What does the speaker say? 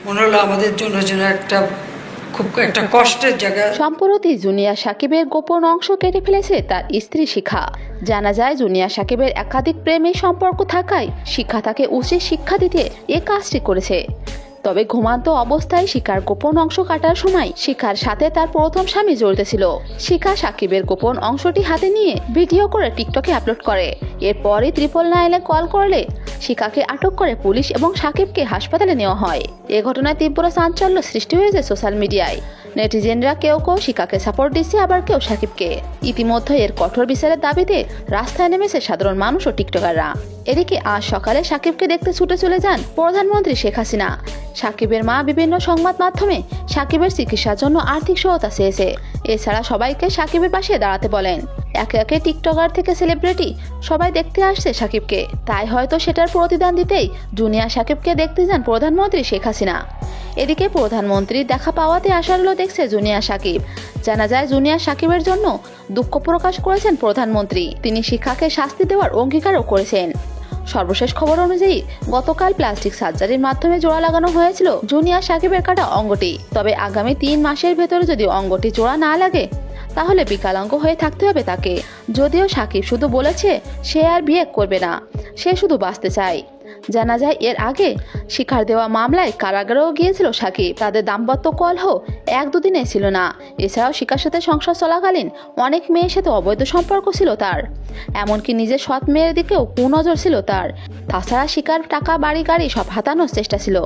মনে হলো আমাদের জন্য যেন খুব একটা কষ্টের জায়গা। সম্প্রতি জুনিয়া সাকিবের গোপন অংশ কেটে ফেলেছে তার স্ত্রী শিখা। জানা যায় জুনিয়া সাকিবের একাধিক প্রেমের সম্পর্ক থাকায় শিখা তাকে উচিত শিক্ষা দিতে এ কাজটি করেছে। তবে ঘুমান্ত অবস্থায় শিখার গোপন অংশ কাটার সময় শিখার সাথে তার প্রথম স্বামী জড়িত ছিল। শিখা সাকিবের গোপন অংশটি হাতে নিয়ে ভিডিও করে টিকটকে আপলোড করে। এরপরই 999-এ কল করলে শিখাকে আটক করে পুলিশ এবং সাকিবকে হাসপাতালে নেওয়া হয়। এ ঘটনায় তীব্র চাঞ্চল্য সৃষ্টি হয়েছে সোশ্যাল মিডিয়ায়। নেটিজেনরা কেউ কেউ শিখাকে সাপোর্ট দিচ্ছে, আবার কেউ সাকিবকে। ইতিমধ্যে এর কঠোর বিচারের দাবিতে রাস্তায় নেমেছে সাধারণ মানুষ ও টিকটকাররা। এদিকে আজ সকালে সাকিবকে দেখতে ছুটে চলে যান প্রধানমন্ত্রী শেখ হাসিনা। সাকিবের মা বিভিন্ন সংবাদ মাধ্যমে সাকিবের চিকিৎসার জন্য আর্থিক সহায়তা চেয়েছে। এছাড়া সবাইকে সাকিবের পাশে দাঁড়াতে বলেন। একে একে টিকটকার থেকে সেলিব্রিটি সবাই দেখতে আসছে সাকিবকে। তাই হয়তো সেটার প্রতিদান দিতেই জুনিয়া সাকিবকে দেখতে যান প্রধানমন্ত্রী শেখ হাসিনা। এদিকে প্রধানমন্ত্রীর দেখা পাওয়াতে আশাগুলো দেখছে জুনিয়া সাকিব। জানা যায় জুনিয়া সাকিবের জন্য দুঃখ প্রকাশ করেছেন প্রধানমন্ত্রী। তিনি শিখাকে শাস্তি দেওয়ার অঙ্গীকারও করেছেন। সর্বশেষ খবর অনুযায়ী গতকাল প্লাস্টিক সার্জারির মাধ্যমে জোড়া লাগানো হয়েছিল জুনিয়া সাকিবের কাটা অঙ্গটি। তবে আগামী 3 মাসের ভেতরে যদি অঙ্গটি জোড়া না লাগে তাহলে বিকলাঙ্গ হয়ে থাকতে হবে তাকে। যদিও সাকিব শুধু বলেছে সে আর বিয়ে করবে না, সে শুধু বাঁচতে চায়। জানা যায় এর আগে শিখার দেওয়া মামলায় কারাগারেও গিয়েছিল সাকিব। তাদের দাম্পত্য কলহ 1-2 দিনে ছিল না। এছাড়াও শিখার সাথে সংসার চলাকালীন অনেক মেয়ের সাথে অবৈধ সম্পর্ক ছিল তার। এমনকি নিজের সৎ মেয়ের দিকেও কুনজর ছিল তার। তাছাড়া শিখার টাকা, বাড়ি, গাড়ি সব হাতানোর চেষ্টা ছিল।